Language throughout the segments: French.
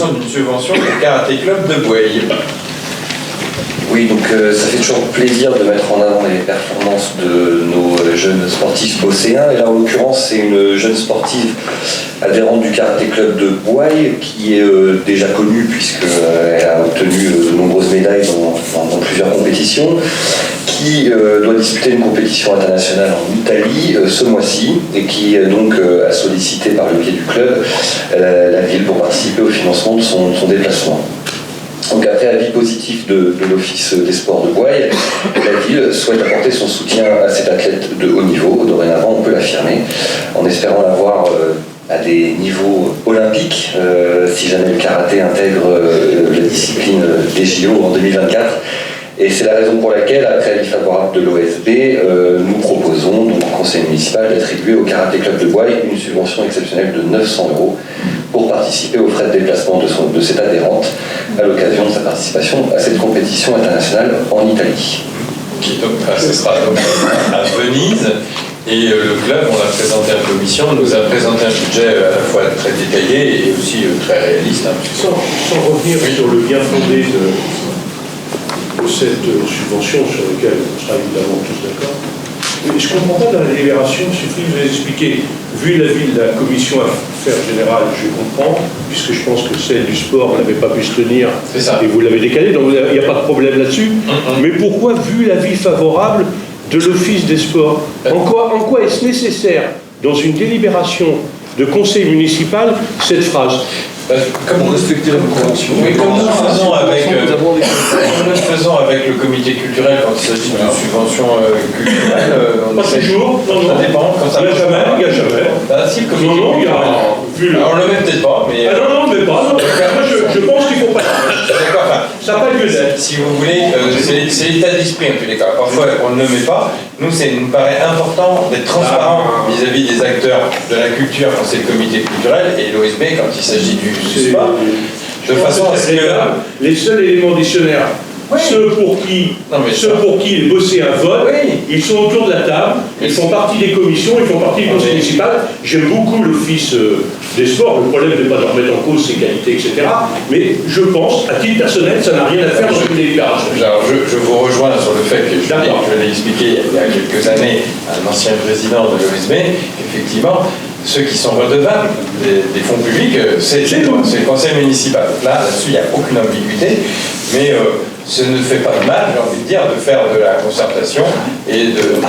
20% d'une subvention au Karaté Club de Bouaye. Oui, donc ça fait toujours plaisir de mettre en avant les performances de nos jeunes sportifs bosséens. Et là, en l'occurrence, c'est une jeune sportive adhérente du Karaté Club de Bouaye qui est déjà connue puisqu'elle a obtenu de nombreuses médailles dans plusieurs compétitions, qui doit disputer une compétition internationale en Italie ce mois-ci et qui donc a sollicité par le biais du club la ville pour participer au financement de son déplacement. Donc après avis positif de l'Office des sports de Bouaye, la ville souhaite apporter son soutien à cet athlète de haut niveau, dorénavant on peut l'affirmer, en espérant l'avoir à des niveaux olympiques, si jamais le karaté intègre la discipline des JO en 2024. Et c'est la raison pour laquelle, après l'avis favorable de l'OSB, nous proposons donc au conseil municipal d'attribuer au Karaté Club de Bouaye une subvention exceptionnelle de 900 € pour participer aux frais de déplacement de cette adhérente à l'occasion de sa participation à cette compétition internationale en Italie. Qui donc, ce sera donc à Venise. Et le club, on l'a présenté en commission, nous a présenté un budget à la fois très détaillé et aussi très réaliste. Sans revenir sur le bien fondé de cette subvention sur laquelle on sera évidemment tous d'accord. Mais je ne comprends pas dans la délibération, il suffit de vous expliquer. Vu l'avis de la commission affaires générales, je comprends, puisque je pense que celle du sport n'avait pas pu se tenir et vous l'avez décalé, donc il n'y a pas de problème là-dessus. Mais pourquoi, vu l'avis favorable de l'Office des sports, en quoi est-ce nécessaire, dans une délibération de conseil municipal, cette phrase? Comme on respectait la convention. Oui, comme nous le faisons avec le comité culturel quand il s'agit de subventions culturelles. Pas toujours, non. Ça dépend. Il n'y a jamais. Bah, si, le comité culturel. Alors, on le met peut-être pas, mais. Non, mais pas. Moi, je pense qu'il ne faut pas. D'accord, enfin, ça n'a pas lieu d'être. Si vous voulez, c'est l'état d'esprit en tous les cas. Parfois, on ne le met pas. Nous, il nous paraît important d'être transparent vis-à-vis des acteurs de la culture quand c'est le comité culturel et l'OSB quand il s'agit du sport. De façon à ce que. Les seuls éléments dictionnaires. Oui. Ceux pour qui les bosséens votent, ils sont autour de la table, ils font partie des commissions, ils font partie du conseil municipal. J'aime beaucoup l'Office des sports, le problème n'est pas de remettre en cause ses qualités, etc. Mais je pense, à titre personnel, ça n'a rien à faire dans une délibération. Alors, je vous rejoins sur le fait que je l'ai expliqué il y a quelques années à un ancien président de l'OSB, qu'effectivement, ceux qui sont redevables des fonds publics, c'est le conseil municipal. Là-dessus, il n'y a aucune ambiguïté, mais ça ne fait pas de mal, j'ai envie de dire, de faire de la concertation et de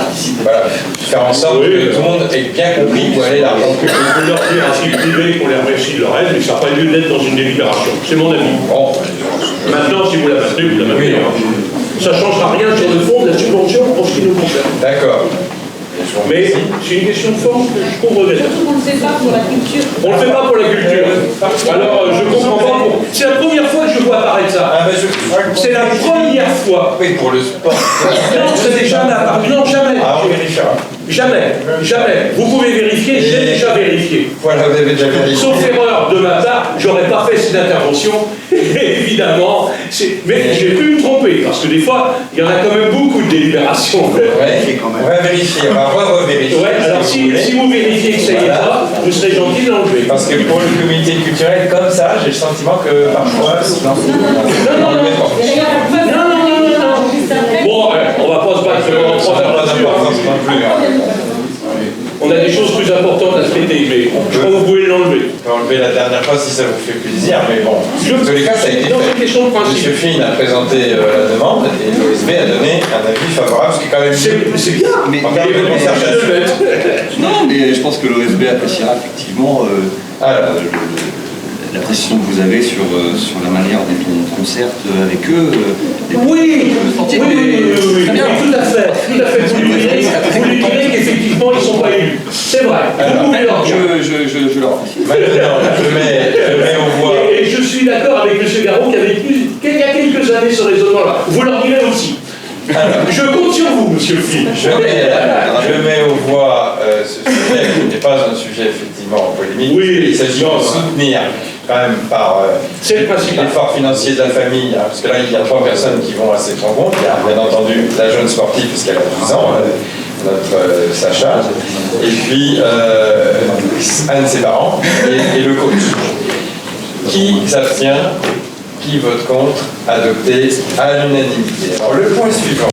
faire en sorte que tout le monde ait bien compris où allait l'argent public. Je peux leur dire à titre privé qu'on les remercie de leur aide, mais ça n'a pas lieu d'être dans une délibération. C'est mon avis. Bon. Maintenant, si vous la maintenez, vous la maintenez. Ça ne changera rien sur le fond de la subvention en ce qui nous concerne. D'accord. Mais c'est une question de forme que je trouve honnête. Surtout qu'on ne le fait pas pour la culture. On ne le fait pas pour la culture. Alors, je ne comprends pas. C'est la première fois que je vois apparaître ça. C'est la première fois. Oui, pour le sport. Non, c'est déjà apparu. Non, jamais. On vérifiera. Jamais. Vous pouvez vérifier, j'ai déjà vérifié. Voilà, vous avez déjà vérifié. Sauf erreur de ma part, j'aurais pas fait cette intervention. Évidemment. Mais j'ai pu me tromper, parce que des fois, il y en a quand même beaucoup de délibérations. On va vérifier, on va revérifier. Alors si vous vérifiez que ça y est pas, vous serez gentil de l'enlever. Parce que pour le comité culturel, comme ça, j'ai le sentiment que parfois. Non. Bon, on va pas se battre pendant 3 heures là-dessus. On a des choses plus importantes à traiter, mais je crois que vous pouvez l'enlever. On peut enlever la dernière fois si ça vous fait plaisir, mais bon. En tous les cas, ça a été fait. M. Finn a présenté la demande et l'OSB a donné un avis favorable, ce qui est quand même. C'est bien, mais en termes de concertation. Non, mais je pense que l'OSB appréciera effectivement la précision que vous avez sur la manière dont on concerte avec eux. Oui, tout à fait. Vous lui direz qu'effectivement, ils ne sont pas élus. C'est vrai. Vous pouvez leur dire. Je leur remercie. Maintenant, je mets au voix. Et je suis d'accord avec M. Garot qui avait vécu il y a quelques années ce raisonnement-là. Vous leur direz aussi. Je compte sur vous, M. Finn. Je mets aux voix ce sujet qui n'est pas un sujet effectivement polémique. Oui, il s'agit de soutenir quand même par l'effort financier de la famille, parce que là il y a 3 personnes qui vont à cette rencontre. Il y a bien entendu la jeune sportive puisqu'elle a 12 ans, notre Sacha, et puis un de ses parents et le coach. Qui s'abstient? Qui vote contre? Adopté à l'unanimité. Alors le point suivant.